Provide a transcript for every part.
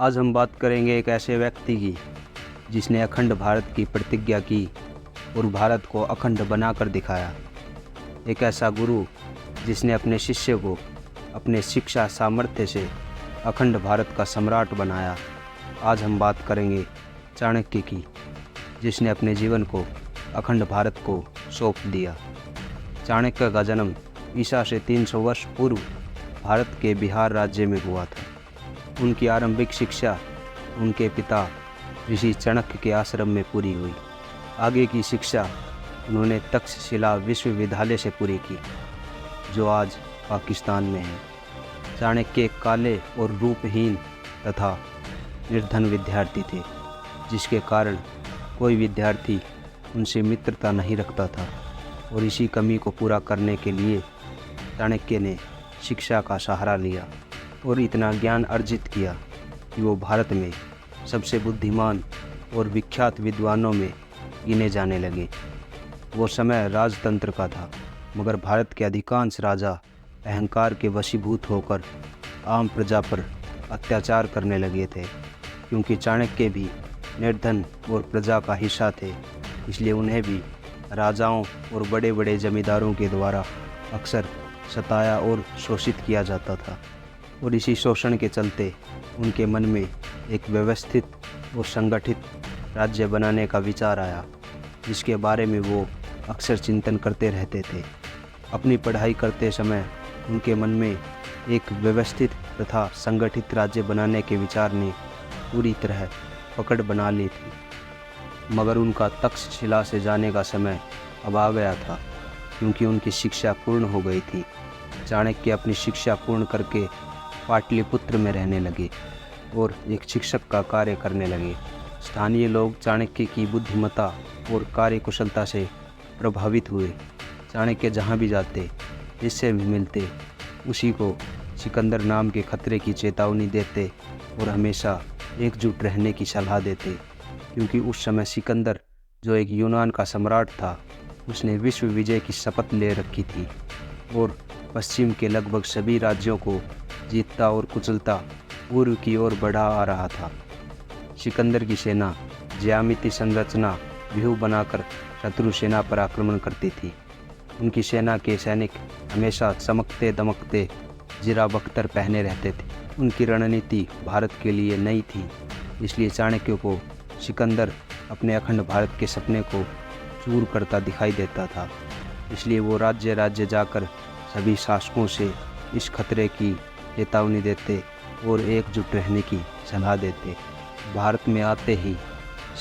आज हम बात करेंगे एक ऐसे व्यक्ति की जिसने अखंड भारत की प्रतिज्ञा की और भारत को अखंड बनाकर दिखाया। एक ऐसा गुरु जिसने अपने शिष्य को अपने शिक्षा सामर्थ्य से अखंड भारत का सम्राट बनाया। आज हम बात करेंगे चाणक्य की, जिसने अपने जीवन को अखंड भारत को सौंप दिया। चाणक्य का जन्म ईसा से 300 वर्ष पूर्व भारत के बिहार राज्य में हुआ था। उनकी आरंभिक शिक्षा उनके पिता ऋषि चाणक्य के आश्रम में पूरी हुई। आगे की शिक्षा उन्होंने तक्षशिला विश्वविद्यालय से पूरी की, जो आज पाकिस्तान में है। चाणक्य एक काले और रूपहीन तथा निर्धन विद्यार्थी थे, जिसके कारण कोई विद्यार्थी उनसे मित्रता नहीं रखता था, और इसी कमी को पूरा करने के लिए चाणक्य ने शिक्षा का सहारा लिया और इतना ज्ञान अर्जित किया कि वो भारत में सबसे बुद्धिमान और विख्यात विद्वानों में गिने जाने लगे। वो समय राजतंत्र का था, मगर भारत के अधिकांश राजा अहंकार के वशीभूत होकर आम प्रजा पर अत्याचार करने लगे थे। क्योंकि चाणक्य भी निर्धन और प्रजा का हिस्सा थे, इसलिए उन्हें भी राजाओं और बड़े बड़े जमींदारों के द्वारा अक्सर सताया और शोषित किया जाता था। और इसी शोषण के चलते उनके मन में एक व्यवस्थित और संगठित राज्य बनाने का विचार आया, जिसके बारे में वो अक्सर चिंतन करते रहते थे। अपनी पढ़ाई करते समय उनके मन में एक व्यवस्थित तथा संगठित राज्य बनाने के विचार ने पूरी तरह पकड़ बना ली थी। मगर उनका तक्षशिला से जाने का समय अब आ गया था, क्योंकि उनकी शिक्षा पूर्ण हो गई थी। चाणक्य अपनी शिक्षा पूर्ण करके पाटलिपुत्र में रहने लगे और एक शिक्षक का कार्य करने लगे। स्थानीय लोग चाणक्य की बुद्धिमत्ता और कार्यकुशलता से प्रभावित हुए। चाणक्य जहाँ भी जाते, जिससे भी मिलते, उसी को सिकंदर नाम के खतरे की चेतावनी देते और हमेशा एकजुट रहने की सलाह देते। क्योंकि उस समय सिकंदर, जो एक यूनान का सम्राट था, उसने विश्व विजय की शपथ ले रखी थी और पश्चिम के लगभग सभी राज्यों को जीतता और कुचलता पूर्व की ओर बढ़ा आ रहा था। सिकंदर की सेना ज्यामिति संरचना व्यूह बनाकर शत्रु सेना पर आक्रमण करती थी। उनकी सेना के सैनिक हमेशा चमकते दमकते जीरा बख्तर पहने रहते थे। उनकी रणनीति भारत के लिए नई थी, इसलिए चाणक्य को सिकंदर अपने अखंड भारत के सपने को चूर करता दिखाई देता था। इसलिए वो राज्य राज्य जाकर सभी शासकों से इस खतरे की चेतावनी देते और एकजुट रहने की सलाह देते। भारत में आते ही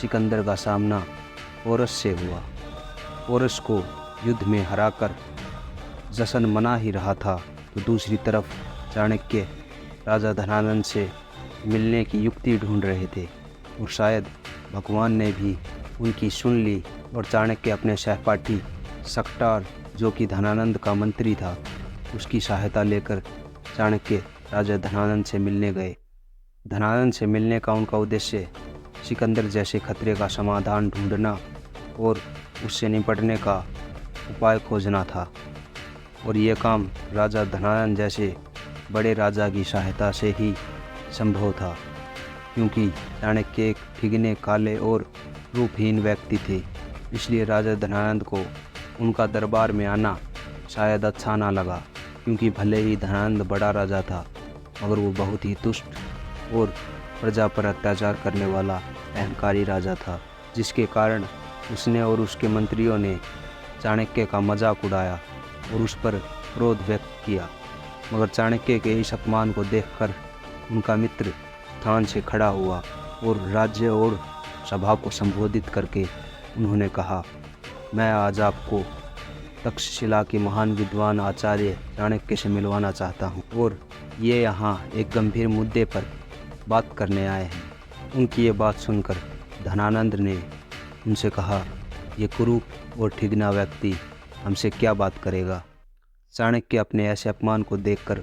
सिकंदर का सामना पोरस से हुआ। पोरस को युद्ध में हराकर जश्न मना ही रहा था, तो दूसरी तरफ चाणक्य राजा धनानंद से मिलने की युक्ति ढूंढ रहे थे, और शायद भगवान ने भी उनकी सुन ली और चाणक्य अपने सहपाठी सक्टार, जो कि धनानंद का मंत्री था, उसकी सहायता लेकर चाणक्य राजा धनानंद से मिलने गए। धनानंद से मिलने का उनका उद्देश्य सिकंदर जैसे खतरे का समाधान ढूंढना और उससे निपटने का उपाय खोजना था। और ये काम राजा धनानंद जैसे बड़े राजा की सहायता से ही संभव था, क्योंकि चाणक्य एक ठिगने काले और रूपहीन व्यक्ति थे। इसलिए राजा धनानंद को उनका दरबार में आना शायद अच्छा ना लगा, क्योंकि भले ही धनानंद बड़ा राजा था, मगर वो बहुत ही दुष्ट और प्रजा पर अत्याचार करने वाला अहंकारी राजा था, जिसके कारण उसने और उसके मंत्रियों ने चाणक्य का मजाक उड़ाया और उस पर क्रोध व्यक्त किया। मगर चाणक्य के इस अपमान को देखकर उनका मित्र स्थान से खड़ा हुआ और राज्य और सभा को संबोधित करके उन्होंने कहा, मैं आज आपको तक्षशिला के महान विद्वान आचार्य चाणक्य से मिलवाना चाहता हूँ, और ये यहाँ एक गंभीर मुद्दे पर बात करने आए हैं। उनकी ये बात सुनकर धनानंद ने उनसे कहा, ये कुरूप और ठिगना व्यक्ति हमसे क्या बात करेगा। चाणक्य अपने ऐसे अपमान को देखकर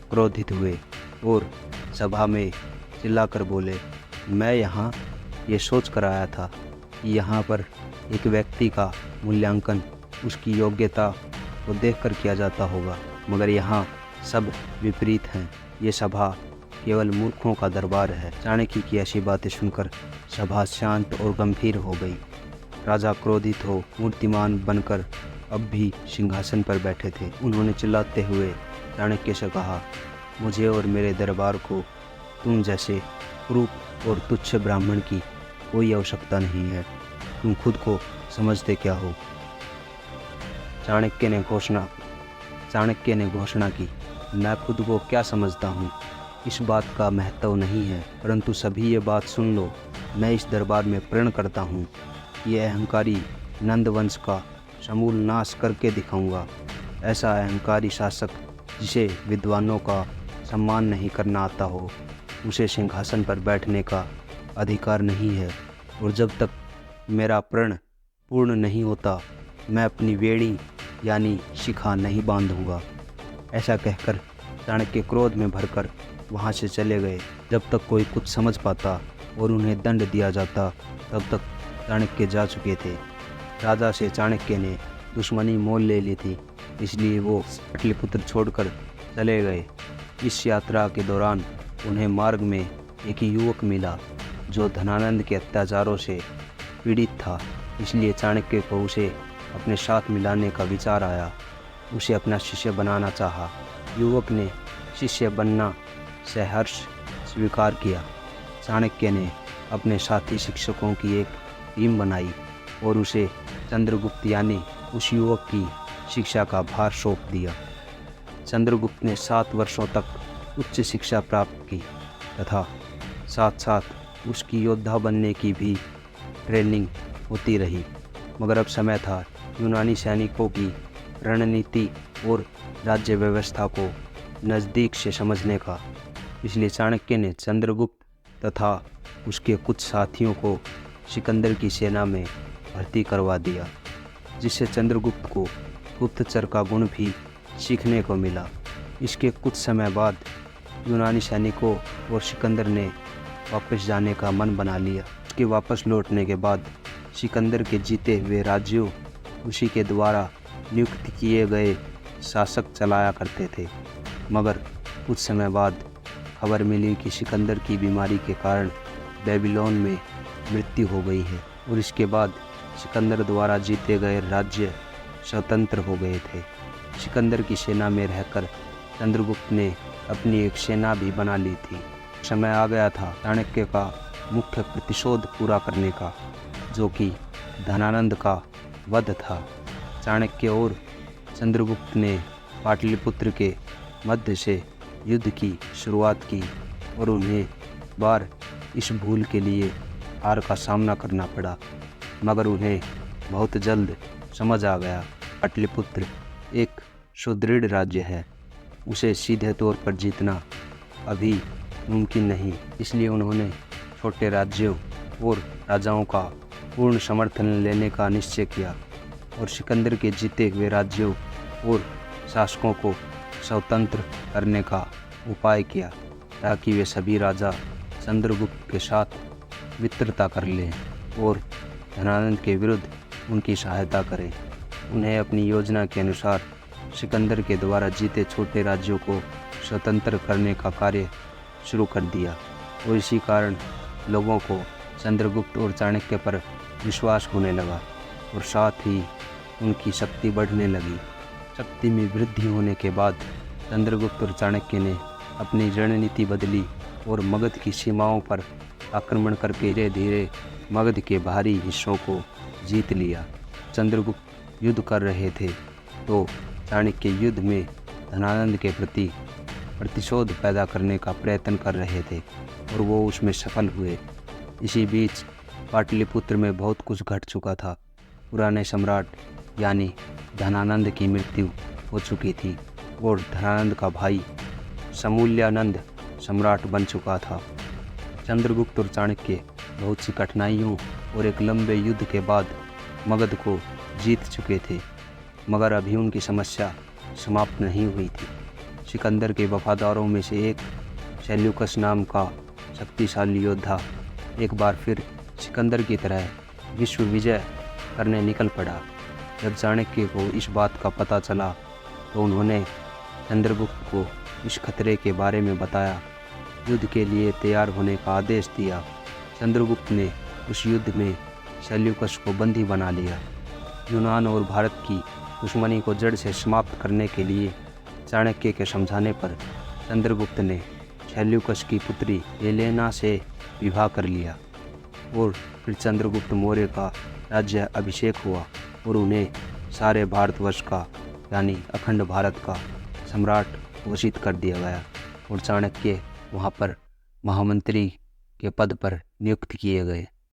क्रोधित हुए और सभा में चिल्लाकर बोले, मैं यहाँ ये सोच कर आया था कि यहाँ पर एक व्यक्ति का मूल्यांकन उसकी योग्यता को देखकर किया जाता होगा, मगर यहाँ सब विपरीत हैं। ये सभा केवल मूर्खों का दरबार है। चाणक्य की ऐसी बातें सुनकर सभा शांत और गंभीर हो गई। राजा क्रोधित हो मूर्तिमान बनकर अब भी सिंहासन पर बैठे थे। उन्होंने चिल्लाते हुए चाणक्य से कहा, मुझे और मेरे दरबार को तुम जैसे क्रूप और तुच्छ ब्राह्मण की कोई आवश्यकता नहीं है। तुम खुद को समझते क्या हो? चाणक्य ने घोषणा की, मैं खुद को क्या समझता हूँ, इस बात का महत्व नहीं है, परंतु सभी ये बात सुन लो। मैं इस दरबार में प्रण करता हूँ कि अहंकारी नंदवंश का समूल नाश करके दिखाऊंगा। ऐसा अहंकारी शासक जिसे विद्वानों का सम्मान नहीं करना आता हो, उसे सिंहासन पर बैठने का अधिकार नहीं है। और जब तक मेरा प्रण पूर्ण नहीं होता, मैं अपनी वेणी यानी शिखा नहीं बांधूंगा। ऐसा कहकर चाणक्य क्रोध में भरकर वहाँ से चले गए। जब तक कोई कुछ समझ पाता और उन्हें दंड दिया जाता, तब तक चाणक्य जा चुके थे। राजा से चाणक्य ने दुश्मनी मोल ले ली थी, इसलिए वो पाटलिपुत्र छोड़कर चले गए। इस यात्रा के दौरान उन्हें मार्ग में एक युवक मिला जो धनानंद के अत्याचारों से पीड़ित था, इसलिए चाणक्य को उसे अपने साथ मिलाने का विचार आया। उसे अपना शिष्य बनाना चाहा। युवक ने शिष्य बनना सहर्ष स्वीकार किया। चाणक्य ने अपने साथी शिक्षकों की एक टीम बनाई और उसे चंद्रगुप्त यानी उस युवक की शिक्षा का भार सौंप दिया। चंद्रगुप्त ने 7 वर्षों तक उच्च शिक्षा प्राप्त की तथा साथ साथ उसकी योद्धा बनने की भी ट्रेनिंग होती रही। मगर अब समय था यूनानी सैनिकों की रणनीति और राज्य व्यवस्था को नज़दीक से समझने का। इसलिए चाणक्य ने चंद्रगुप्त तथा उसके कुछ साथियों को सिकंदर की सेना में भर्ती करवा दिया, जिससे चंद्रगुप्त को गुप्तचर का गुण भी सीखने को मिला। इसके कुछ समय बाद यूनानी सैनिकों और सिकंदर ने वापस जाने का मन बना लिया। उसके वापस लौटने के बाद सिकंदर के जीते हुए राज्यों उसी के द्वारा नियुक्त किए गए शासक चलाया करते थे। मगर कुछ समय बाद खबर मिली कि सिकंदर की बीमारी के कारण बेबीलोन में मृत्यु हो गई है और इसके बाद सिकंदर द्वारा जीते गए राज्य स्वतंत्र हो गए थे। सिकंदर की सेना में रहकर चंद्रगुप्त ने अपनी एक सेना भी बना ली थी। समय आ गया था चाणक्य का मुख्य प्रतिशोध पूरा करने का, जो कि धनानंद का वध था। चाणक्य और चंद्रगुप्त ने पाटलिपुत्र के मध्य से युद्ध की शुरुआत की और उन्हें बार इस भूल के लिए हार का सामना करना पड़ा। मगर उन्हें बहुत जल्द समझ आ गया पाटलिपुत्र एक सुदृढ़ राज्य है, उसे सीधे तौर पर जीतना अभी मुमकिन नहीं। इसलिए उन्होंने छोटे राज्यों और राजाओं का पूर्ण समर्थन लेने का निश्चय किया और सिकंदर के जीते हुए राज्यों और शासकों को स्वतंत्र करने का उपाय किया, ताकि वे सभी राजा चंद्रगुप्त के साथ मित्रता कर लें और धनानंद के विरुद्ध उनकी सहायता करें। उन्हें अपनी योजना के अनुसार सिकंदर के द्वारा जीते छोटे राज्यों को स्वतंत्र करने का कार्य शुरू कर दिया और इसी कारण लोगों को चंद्रगुप्त और चाणक्य पर विश्वास होने लगा और साथ ही उनकी शक्ति बढ़ने लगी। शक्ति में वृद्धि होने के बाद चंद्रगुप्त और चाणक्य ने अपनी रणनीति बदली और मगध की सीमाओं पर आक्रमण करके धीरे धीरे मगध के बाहरी हिस्सों को जीत लिया। चंद्रगुप्त युद्ध कर रहे थे तो चाणक्य युद्ध में धनानंद के प्रति प्रतिशोध पैदा करने का प्रयत्न कर रहे थे और वो उसमें सफल हुए। इसी बीच पाटलिपुत्र में बहुत कुछ घट चुका था। पुराने सम्राट यानी धनानंद की मृत्यु हो चुकी थी और धनानंद का भाई समूल्यानंद सम्राट बन चुका था। चंद्रगुप्त और चाणक्य बहुत सी कठिनाइयों और एक लंबे युद्ध के बाद मगध को जीत चुके थे, मगर अभी उनकी समस्या समाप्त नहीं हुई थी। सिकंदर के वफादारों में से एक सेल्यूकस नाम का शक्तिशाली योद्धा एक बार फिर सिकंदर की तरह विश्व विजय करने निकल पड़ा। जब चाणक्य को इस बात का पता चला तो उन्होंने चंद्रगुप्त को इस खतरे के बारे में बताया युद्ध के लिए तैयार होने का आदेश दिया। चंद्रगुप्त ने उस युद्ध में सेल्यूकस को बंदी बना लिया। यूनान और भारत की दुश्मनी को जड़ से समाप्त करने के लिए चाणक्य के समझाने पर चंद्रगुप्त ने सेल्यूकस की पुत्री हेलेना से विवाह कर लिया और फिर चंद्रगुप्त मौर्य का राज्य अभिषेक हुआ और उन्हें सारे भारतवर्ष का यानी अखंड भारत का सम्राट घोषित कर दिया गया और चाणक्य वहाँ पर महामंत्री के पद पर नियुक्त किए गए।